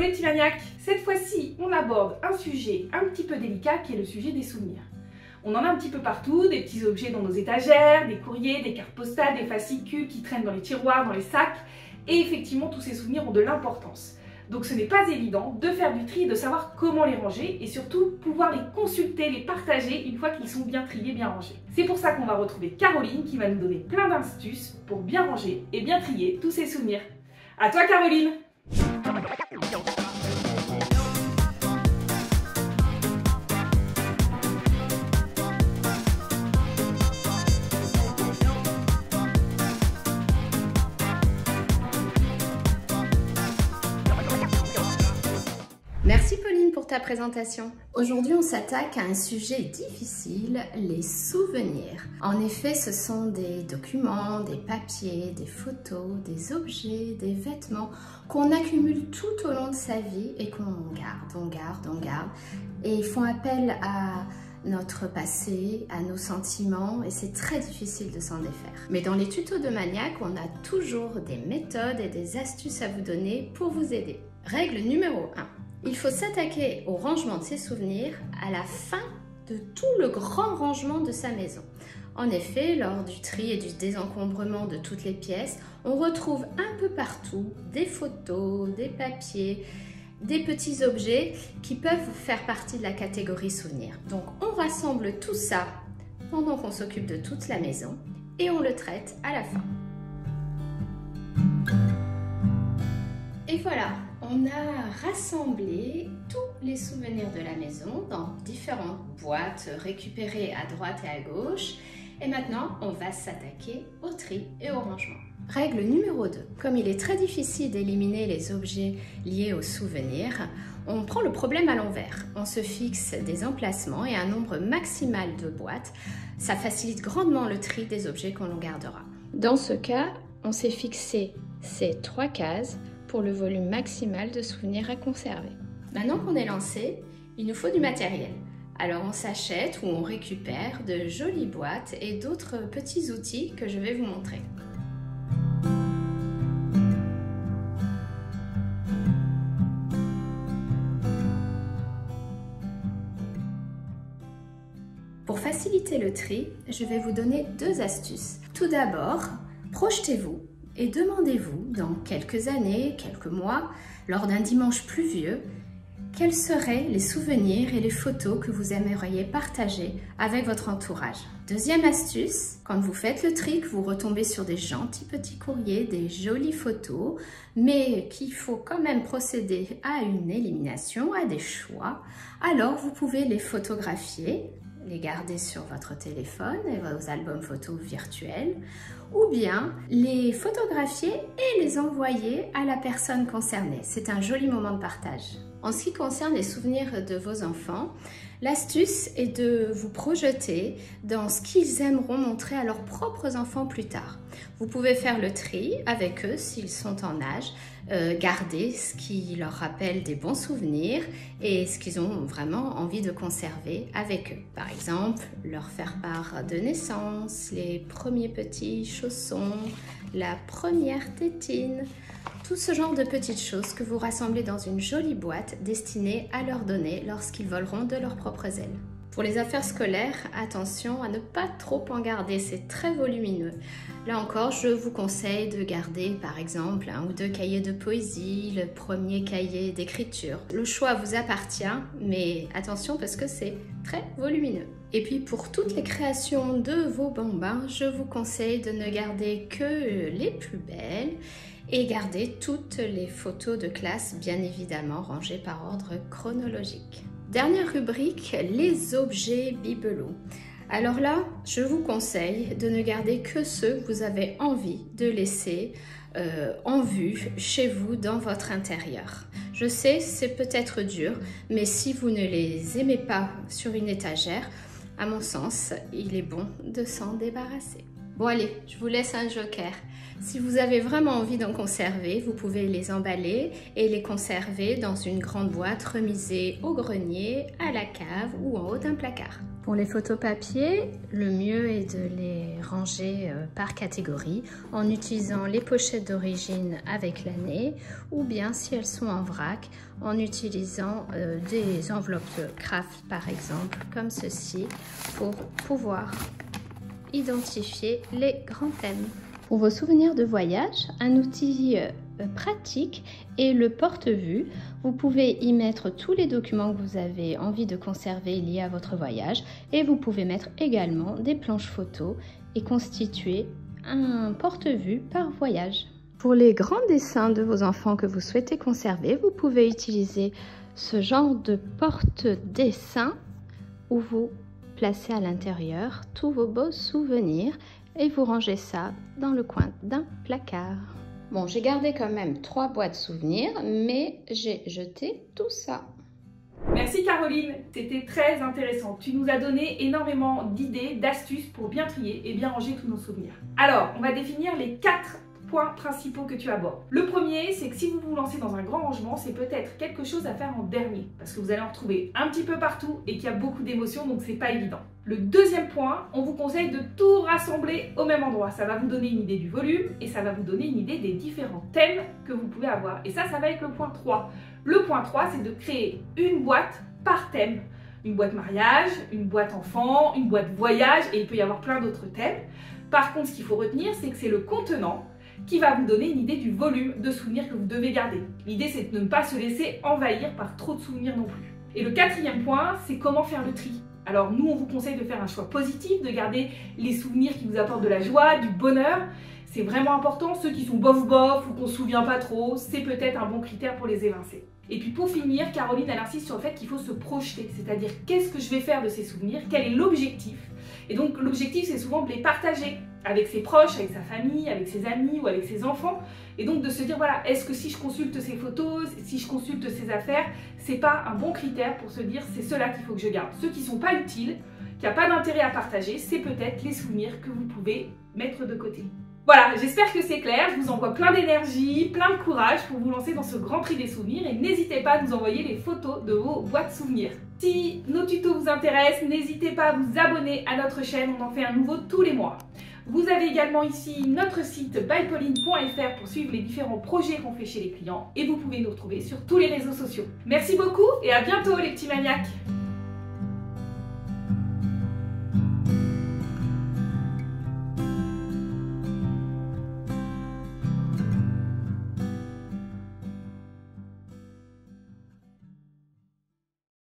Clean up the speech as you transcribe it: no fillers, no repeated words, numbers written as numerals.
les petits maniaques. Cette fois-ci, on aborde un sujet un petit peu délicat qui est le sujet des souvenirs. On en a un petit peu partout, des petits objets dans nos étagères, des courriers, des cartes postales, des fascicules qui traînent dans les tiroirs, dans les sacs. Et effectivement, tous ces souvenirs ont de l'importance. Donc ce n'est pas évident de faire du tri et de savoir comment les ranger et surtout pouvoir les consulter, les partager une fois qu'ils sont bien triés, bien rangés. C'est pour ça qu'on va retrouver Caroline qui va nous donner plein d'astuces pour bien ranger et bien trier tous ces souvenirs. À toi Caroline! Merci Pauline pour ta présentation. Aujourd'hui, on s'attaque à un sujet difficile, les souvenirs. En effet, ce sont des documents, des papiers, des photos, des objets, des vêtements qu'on accumule tout au long de sa vie et qu'on garde. Et ils font appel à notre passé, à nos sentiments et c'est très difficile de s'en défaire. Mais dans les tutos de Maniac, on a toujours des méthodes et des astuces à vous donner pour vous aider. Règle numéro 1. Il faut s'attaquer au rangement de ses souvenirs à la fin de tout le grand rangement de sa maison. En effet, lors du tri et du désencombrement de toutes les pièces, on retrouve un peu partout des photos, des papiers, des petits objets qui peuvent faire partie de la catégorie souvenirs. Donc on rassemble tout ça pendant qu'on s'occupe de toute la maison et on le traite à la fin. Et voilà, on a rassemblé tous les souvenirs de la maison dans différentes boîtes récupérées à droite et à gauche. Et maintenant, on va s'attaquer au tri et au rangement. Règle numéro 2. Comme il est très difficile d'éliminer les objets liés aux souvenirs, on prend le problème à l'envers. On se fixe des emplacements et un nombre maximal de boîtes. Ça facilite grandement le tri des objets qu'on gardera. Dans ce cas, on s'est fixé ces 3 cases pour le volume maximal de souvenirs à conserver. Maintenant qu'on est lancé, il nous faut du matériel. Alors on s'achète ou on récupère de jolies boîtes et d'autres petits outils que je vais vous montrer. Pour faciliter le tri, je vais vous donner 2 astuces. Tout d'abord, projetez-vous et demandez-vous, dans quelques années, quelques mois, lors d'un dimanche pluvieux, quels seraient les souvenirs et les photos que vous aimeriez partager avec votre entourage. Deuxième astuce, quand vous faites le tri, que vous retombez sur des gentils petits courriers, des jolies photos, mais qu'il faut quand même procéder à une élimination, à des choix, alors vous pouvez les photographier, les garder sur votre téléphone et vos albums photos virtuels, ou bien les photographier et les envoyer à la personne concernée. C'est un joli moment de partage. En ce qui concerne les souvenirs de vos enfants, l'astuce est de vous projeter dans ce qu'ils aimeront montrer à leurs propres enfants plus tard. Vous pouvez faire le tri avec eux s'ils sont en âge, garder ce qui leur rappelle des bons souvenirs et ce qu'ils ont vraiment envie de conserver avec eux. Par exemple, leur faire part de naissance, les premiers petits chaussons, la première tétine, tout ce genre de petites choses que vous rassemblez dans une jolie boîte destinée à leur donner lorsqu'ils voleront de leurs propres ailes. Pour les affaires scolaires, attention à ne pas trop en garder, c'est très volumineux. Là encore, je vous conseille de garder par exemple 1 ou 2 cahiers de poésie, le premier cahier d'écriture. Le choix vous appartient, mais attention parce que c'est très volumineux. Et puis pour toutes les créations de vos bambins, je vous conseille de ne garder que les plus belles et garder toutes les photos de classe, bien évidemment rangées par ordre chronologique. Dernière rubrique, les objets bibelots. Alors là, je vous conseille de ne garder que ceux que vous avez envie de laisser en vue chez vous dans votre intérieur. Je sais, c'est peut-être dur, mais si vous ne les aimez pas sur une étagère, à mon sens, il est bon de s'en débarrasser. Bon allez, je vous laisse un joker. Si vous avez vraiment envie d'en conserver, vous pouvez les emballer et les conserver dans une grande boîte remisée au grenier, à la cave ou en haut d'un placard. Pour les photos papier, le mieux est de les ranger par catégorie en utilisant les pochettes d'origine avec l'année ou bien si elles sont en vrac en utilisant des enveloppes craft par exemple comme ceci pour pouvoir identifier les grands thèmes. Pour vos souvenirs de voyage, un outil pratique est le porte-vue. Vous pouvez y mettre tous les documents que vous avez envie de conserver liés à votre voyage et vous pouvez mettre également des planches photos et constituer un porte-vue par voyage. Pour les grands dessins de vos enfants que vous souhaitez conserver, vous pouvez utiliser ce genre de porte-dessin où vous placez à l'intérieur tous vos beaux souvenirs et vous rangez ça dans le coin d'un placard. Bon, j'ai gardé quand même 3 boîtes souvenirs, mais j'ai jeté tout ça. Merci Caroline, c'était très intéressant. Tu nous as donné énormément d'idées, d'astuces pour bien trier et bien ranger tous nos souvenirs. Alors, on va définir les 4 points principaux que tu abordes. Le premier, c'est que si vous vous lancez dans un grand rangement, c'est peut-être quelque chose à faire en dernier, parce que vous allez en retrouver un petit peu partout et qu'il y a beaucoup d'émotions, donc c'est pas évident. Le deuxième point, on vous conseille de tout rassembler au même endroit. Ça va vous donner une idée du volume et ça va vous donner une idée des différents thèmes que vous pouvez avoir. Et ça va être le point 3. Le point 3, c'est de créer une boîte par thème. Une boîte mariage, une boîte enfant, une boîte voyage et il peut y avoir plein d'autres thèmes. Par contre, ce qu'il faut retenir, c'est que c'est le contenant qui va vous donner une idée du volume de souvenirs que vous devez garder. L'idée, c'est de ne pas se laisser envahir par trop de souvenirs non plus. Et le quatrième point, c'est comment faire le tri. Alors nous, on vous conseille de faire un choix positif, de garder les souvenirs qui vous apportent de la joie, du bonheur. C'est vraiment important. Ceux qui sont bof-bof ou qu'on ne se souvient pas trop, c'est peut-être un bon critère pour les évincer. Et puis pour finir, Caroline, elle insiste sur le fait qu'il faut se projeter, c'est-à-dire qu'est-ce que je vais faire de ces souvenirs, quel est l'objectif. Et donc l'objectif, c'est souvent de les partager avec ses proches, avec sa famille, avec ses amis ou avec ses enfants. Et donc de se dire, voilà, est-ce que si je consulte ces photos, si je consulte ces affaires, c'est pas un bon critère pour se dire, c'est ceux-là qu'il faut que je garde. Ceux qui sont pas utiles, qui n'ont pas d'intérêt à partager, c'est peut-être les souvenirs que vous pouvez mettre de côté. Voilà, j'espère que c'est clair, je vous envoie plein d'énergie, plein de courage pour vous lancer dans ce grand tri des souvenirs et n'hésitez pas à nous envoyer les photos de vos boîtes souvenirs. Si nos tutos vous intéressent, n'hésitez pas à vous abonner à notre chaîne, on en fait un nouveau tous les mois. Vous avez également ici notre site bypauline.fr pour suivre les différents projets qu'on fait chez les clients et vous pouvez nous retrouver sur tous les réseaux sociaux. Merci beaucoup et à bientôt les petits maniaques!